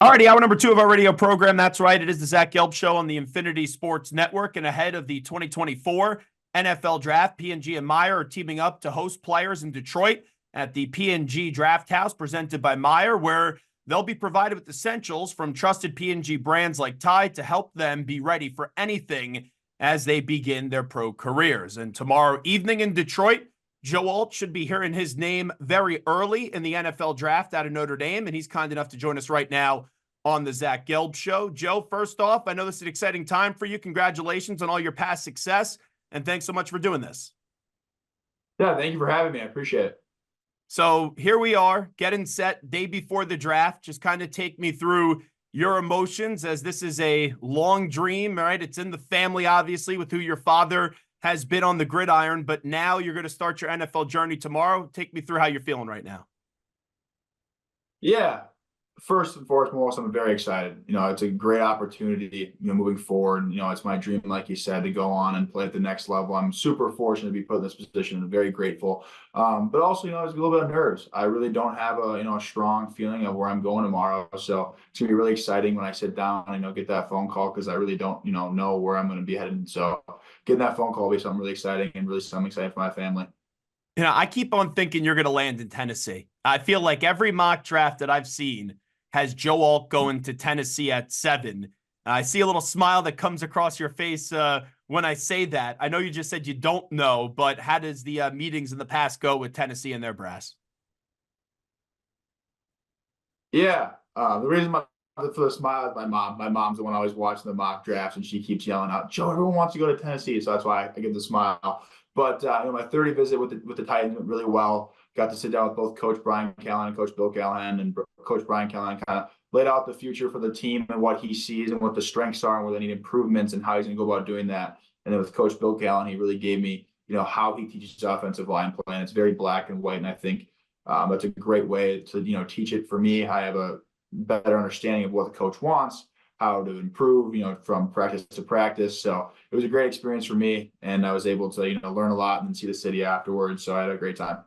Alrighty, hour number 2 of our radio program. That's right. It is the Zach Gelb Show on the Infinity Sports Network. And ahead of the 2024 NFL Draft, PNG and Meyer are teaming up to host players in Detroit at the PNG Draft House presented by Meyer, where they'll be provided with essentials from trusted PNG brands like Tide to help them be ready for anything as they begin their pro careers. And tomorrow evening in Detroit, Joe Alt should be hearing his name very early in the NFL Draft out of Notre Dame, and he's kind enough to join us right now on the Zach Gelb Show. Joe, first off, I know this is an exciting time for you. Congratulations on all your past success, and thanks so much for doing this. Yeah, thank you for having me. I appreciate it. So here we are, getting set day before the draft. Just kind of take me through your emotions, as this is a long dream, right? It's in the family, obviously, with who your father has been on the gridiron, but now you're going to start your NFL journey tomorrow. Take me through how you're feeling right now. Yeah, first and foremost, I'm very excited. It's a great opportunity, moving forward. It's my dream, like you said, to go on and play at the next level. I'm super fortunate to be put in this position and very grateful. But also, there's a little bit of nerves. I really don't have a strong feeling of where I'm going tomorrow. So it's gonna be really exciting when I sit down and, get that phone call, because I really don't, know where I'm going to be headed. So getting that phone call will be something really exciting and really something exciting for my family. I keep on thinking you're going to land in Tennessee. I feel like every mock draft that I've seen has Joe Alt going to Tennessee at 7. I see a little smile that comes across your face when I say that. I know you just said you don't know, but how does the meetings in the past go with Tennessee and their brass? Yeah, the reason for the smile is my mom. My mom's the one always watching the mock drafts, and she keeps yelling out, "Joe, everyone wants to go to Tennessee," so that's why I get the smile. But my 30 visit with the Titans went really well. Got to sit down with both Coach Brian Callahan and Coach Bill Callahan, and Coach Brian Callahan kind of laid out the future for the team and what he sees and what the strengths are and where they need improvements and how he's going to go about doing that. And then with Coach Bill Callahan, he really gave me, how he teaches offensive line play, and it's very black and white. And I think that's a great way to, teach it for me. I have a better understanding of what the coach wants, how to improve, from practice to practice. So it was a great experience for me, and I was able to, learn a lot and see the city afterwards. So I had a great time.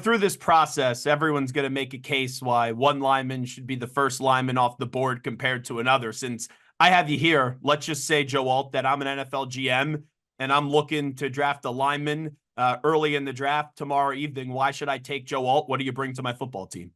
Through this process, everyone's going to make a case why one lineman should be the first lineman off the board compared to another. Since I have you here, let's just say, Joe Alt, that I'm an NFL GM and I'm looking to draft a lineman early in the draft tomorrow evening. Why should I take Joe Alt? What do you bring to my football team?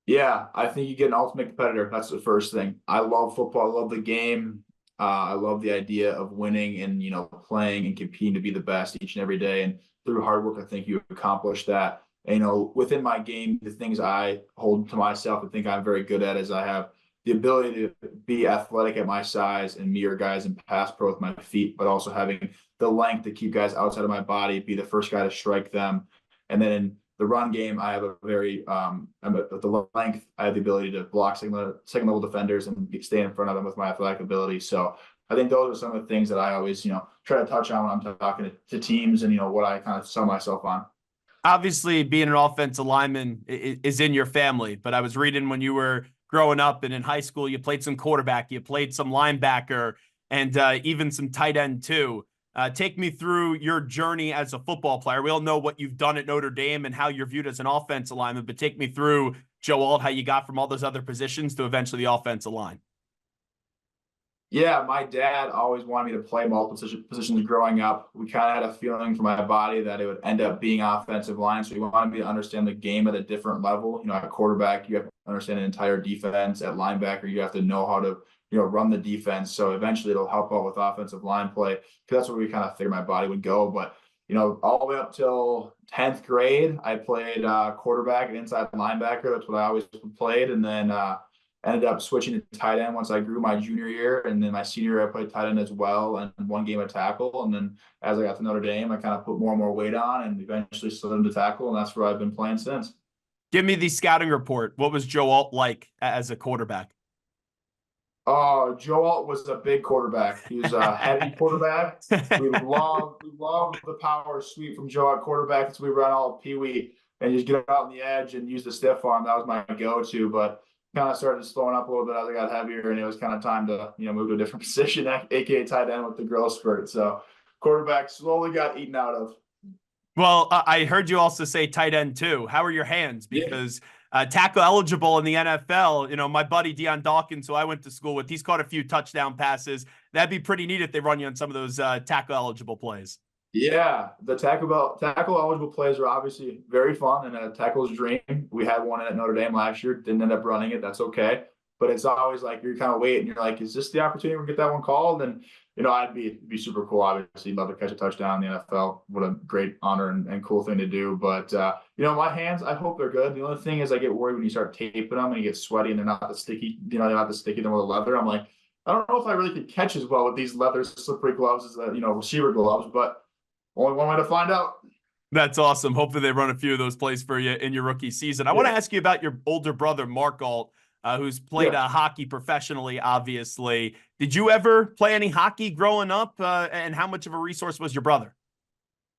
Yeah, I think you get an ultimate competitor. That's the first thing. I love football. I love the game. I love the idea of winning and, playing and competing to be the best each and every day. And through hard work, I think you accomplish that. And, within my game, the things I hold to myself and think I'm very good at is I have the ability to be athletic at my size and mirror guys and pass pro with my feet, but also having the length to keep guys outside of my body, be the first guy to strike them. And then in the run game, I have a very the length. I have the ability to block second level defenders and stay in front of them with my athletic ability. So I think those are some of the things that I always, try to touch on when I'm talking to teams and, what I kind of sell myself on. Obviously, being an offensive lineman is in your family, but I was reading when you were growing up and in high school, you played some quarterback, you played some linebacker, and even some tight end too. Take me through your journey as a football player. We all know what you've done at Notre Dame and how you're viewed as an offensive lineman, but take me through, Joe Alt, how you got from all those other positions to eventually the offensive line. Yeah, my dad always wanted me to play multiple positions growing up. We kind of had a feeling for my body that it would end up being offensive line. So he wanted me to understand the game at a different level. At quarterback, you have to understand an entire defense. At linebacker, you have to know how to, run the defense. So eventually it'll help out with offensive line play, because that's where we kind of figured my body would go. But, all the way up till 10th grade, I played quarterback and inside linebacker. That's what I always played. And then ended up switching to tight end once I grew my junior year. And then my senior year, I played tight end as well, and one game of tackle. And then as I got to Notre Dame, I kind of put more and more weight on and eventually slid into tackle. And that's where I've been playing since. Give me the scouting report. What was Joe Alt like as a quarterback? Oh, Joe Alt was a big quarterback. He was a heavy quarterback. We love the power sweep from Joe Alt quarterback. As we run all Pee Wee and just get out on the edge and use the stiff arm. That was my go-to. But kind of started slowing up a little bit as I got heavier, and it was kind of time to, move to a different position, aka tight end with the growth spurt. So quarterback slowly got eaten out of. Well, I heard you also say tight end too. How are your hands? Because tackle eligible in the NFL. You know, my buddy Deion Dawkins, who I went to school with, he's caught a few touchdown passes. That'd be pretty neat if they run you on some of those tackle eligible plays. Yeah, the tackle eligible plays are obviously very fun and a tackle's dream. We had one at Notre Dame last year, didn't end up running it. That's okay. But it's always like you're kind of waiting. You're like, is this the opportunity to get that one called? And I'd be super cool. Obviously, love to catch a touchdown in the NFL. What a great honor and cool thing to do. But my hands, I hope they're good. The only thing is, I get worried when you start taping them and you get sweaty and they're not the sticky. They're not the sticky than with the leather. I'm like, I don't know if I really could catch as well with these leather slippery gloves as the receiver gloves, but only one way to find out. That's awesome. Hopefully they run a few of those plays for you in your rookie season. I want to ask you about your older brother, Mark Alt, who's played hockey professionally, obviously. Did you ever play any hockey growing up? And how much of a resource was your brother?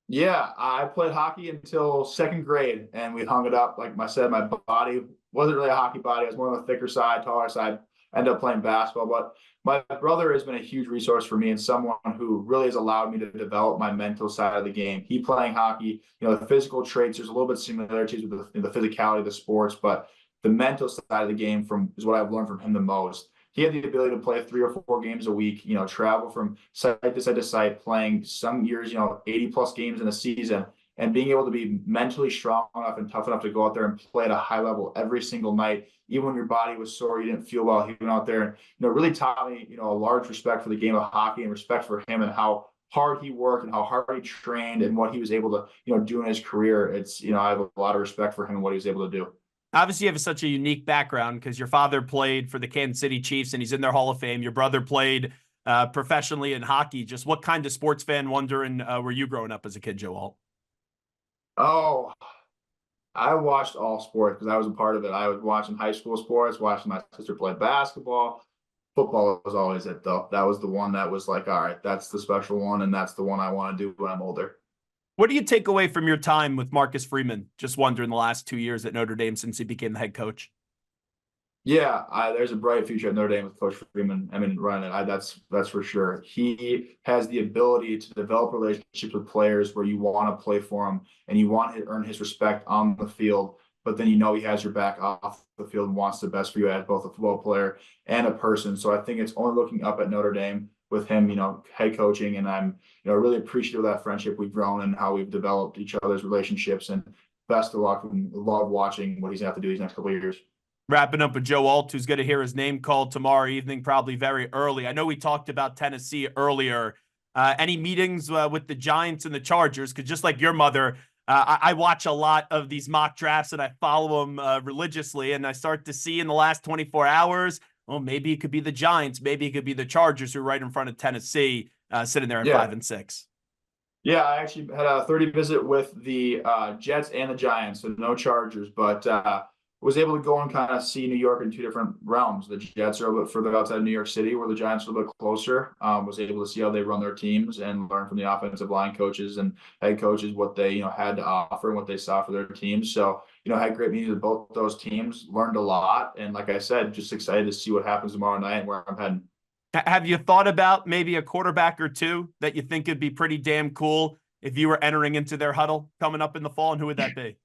Yeah, I played hockey until second grade, and we hung it up. Like I said, my body wasn't really a hockey body. I was more on the thicker side, taller side. Ended up playing basketball, but my brother has been a huge resource for me and someone who really has allowed me to develop my mental side of the game. He playing hockey, the physical traits, there's a little bit of similarities with the physicality of the sports, but the mental side of the game is what I've learned from him the most. He had the ability to play 3 or 4 games a week, travel from site to site, playing some years, 80 plus games in a season, and being able to be mentally strong enough and tough enough to go out there and play at a high level every single night, even when your body was sore, you didn't feel well. He went out there and really taught me a large respect for the game of hockey and respect for him and how hard he worked and how hard he trained and what he was able to do in his career. It's I have a lot of respect for him and what he was able to do. Obviously, you have such a unique background because your father played for the Kansas City Chiefs and he's in their Hall of Fame. Your brother played professionally in hockey. Just what kind of sports fan wondering were you growing up as a kid, Joe Alt? Oh, I watched all sports because I was a part of it. I was watching high school sports, watching my sister play basketball. Football was always it, though. That was the one that was like, all right, that's the special one, and that's the one I want to do when I'm older. What do you take away from your time with Marcus Freeman? Just wondering the last 2 years at Notre Dame since he became the head coach. Yeah, there's a bright future at Notre Dame with Coach Freeman. I mean, running it, that's for sure. He has the ability to develop relationships with players where you want to play for him and you want to earn his respect on the field, but then he has your back off the field and wants the best for you as both a football player and a person. So I think it's only looking up at Notre Dame with him, head coaching, and I'm, really appreciative of that friendship we've grown and how we've developed each other's relationships. And best of luck, and love watching what he's going to have to do these next couple of years. Wrapping up with Joe Alt, who's going to hear his name called tomorrow evening, probably very early. I know we talked about Tennessee earlier. Any meetings with the Giants and the Chargers? Because just like your mother, I watch a lot of these mock drafts and I follow them religiously. And I start to see in the last 24 hours, well, maybe it could be the Giants. Maybe it could be the Chargers who are right in front of Tennessee, sitting there at 5-6. Yeah, I actually had a 30 visit with the Jets and the Giants, so no Chargers, but was able to go and kind of see New York in 2 different realms. The Jets are a little bit further outside of New York City, where the Giants are a little bit closer. Was able to see how they run their teams and learn from the offensive line coaches and head coaches what they had to offer and what they saw for their teams. So had great meetings with both those teams, learned a lot, and like I said, just excited to see what happens tomorrow night and where I'm heading. Have you thought about maybe a quarterback or two that you think would be pretty damn cool if you were entering into their huddle coming up in the fall, and who would that be?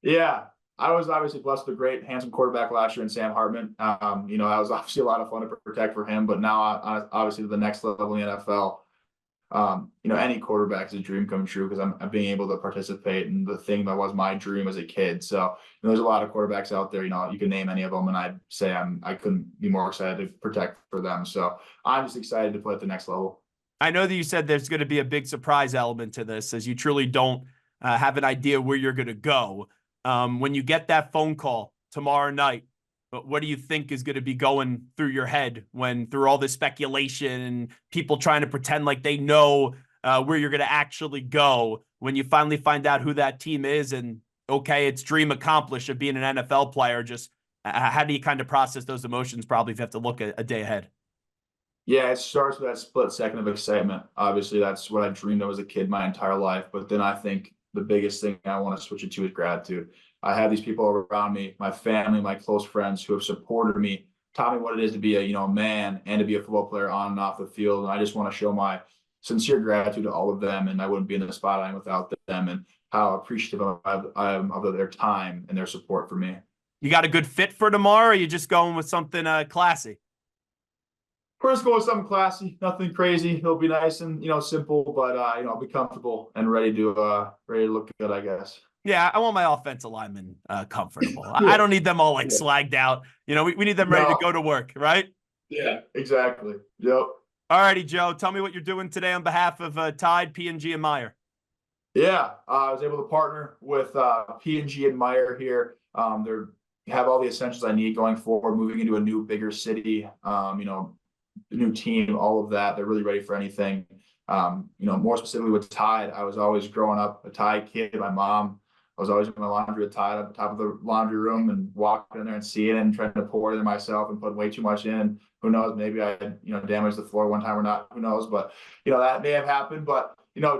Yeah, I was obviously blessed with a great, handsome quarterback last year in Sam Hartman. That was obviously a lot of fun to protect for him, but now obviously to the next level in the NFL, any quarterback is a dream come true because I'm being able to participate in the thing that was my dream as a kid. So there's a lot of quarterbacks out there, you can name any of them, and I'd say I couldn't be more excited to protect for them. So I'm just excited to play at the next level. I know that you said there's going to be a big surprise element to this, as you truly don't have an idea where you're going to go. When you get that phone call tomorrow night, but what do you think is going to be going through your head when, through all this speculation and people trying to pretend like they know where you're going to actually go, when you finally find out who that team is and, okay, it's dream accomplished of being an NFL player? Just how do you kind of process those emotions, probably, if you have to look a day ahead? Yeah, it starts with that split second of excitement. Obviously, that's what I dreamed of as a kid my entire life. But then I think the biggest thing I want to switch it to is gratitude. I have these people around me, my family, my close friends who have supported me, taught me what it is to be a man and to be a football player on and off the field. And I just want to show my sincere gratitude to all of them. And I wouldn't be in the spot I am without them, and how appreciative I am of their time and their support for me. You got a good fit for tomorrow, or are you just going with something classy? First go with something classy, nothing crazy. It'll be nice and simple, but I'll be comfortable and ready to look good, I guess. Yeah, I want my offensive linemen comfortable. I Yeah. don't need them all like Yeah. slagged out. We need them ready to No. go to work, right? Yeah, exactly. Yep. All righty, Joe. Tell me what you're doing today on behalf of Tide, PNG, and Meyer. Yeah, I was able to partner with PNG and Meyer here. They have all the essentials I need going forward, moving into a new, bigger city. New team, all of that. They're really ready for anything. More specifically with Tide, I was always growing up a Tide kid. My mom, I was always doing my laundry with Tide at the top of the laundry room and walking in there and seeing it and trying to pour it in myself and put way too much in. Who knows? Maybe I, damaged the floor one time or not. Who knows? But that may have happened. But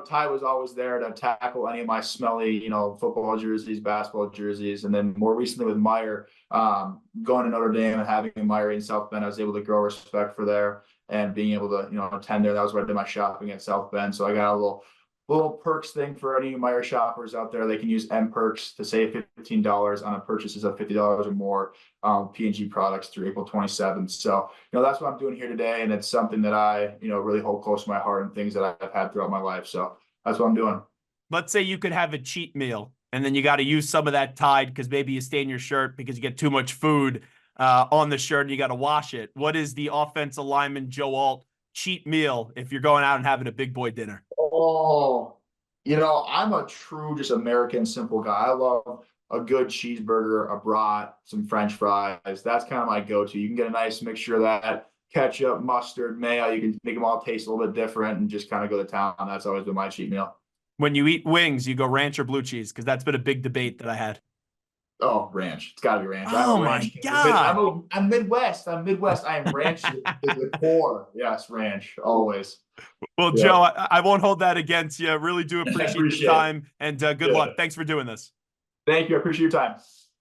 Tide was always there to tackle any of my smelly, football jerseys, basketball jerseys, and then more recently with Meyer, going to Notre Dame and having Meyer in South Bend, I was able to grow respect for there and being able to, attend there. That was where I did my shopping at South Bend. So I got a little perks thing for any Meyer shoppers out there. They can use M Perks to save $15 on a purchases of $50 or more, PNG products through April 27th. So, that's what I'm doing here today. And it's something that I, really hold close to my heart and things that I've had throughout my life. So that's what I'm doing. Let's say you could have a cheat meal and then you got to use some of that Tide because maybe you stain your shirt because you get too much food on the shirt and you got to wash it. What is the offensive lineman Joe Alt cheat meal if you're going out and having a big boy dinner? Oh, I'm a true, just American, simple guy. I love a good cheeseburger, a brat, some French fries. That's kind of my go-to. You can get a nice mixture of that, ketchup, mustard, mayo. You can make them all taste a little bit different and just kind of go to town. That's always been my cheat meal. When you eat wings, you go ranch or blue cheese? Because that's been a big debate that I had. Oh, ranch. It's got to be ranch. I'm Oh a my ranch kid. God. I'm Midwest. I'm Midwest. I am ranch to the core. Yes, ranch, always. Well, Yeah. Joe, I won't hold that against you. Really do appreciate the appreciate time and good Yeah. luck. Thanks for doing this. Thank you. I appreciate your time.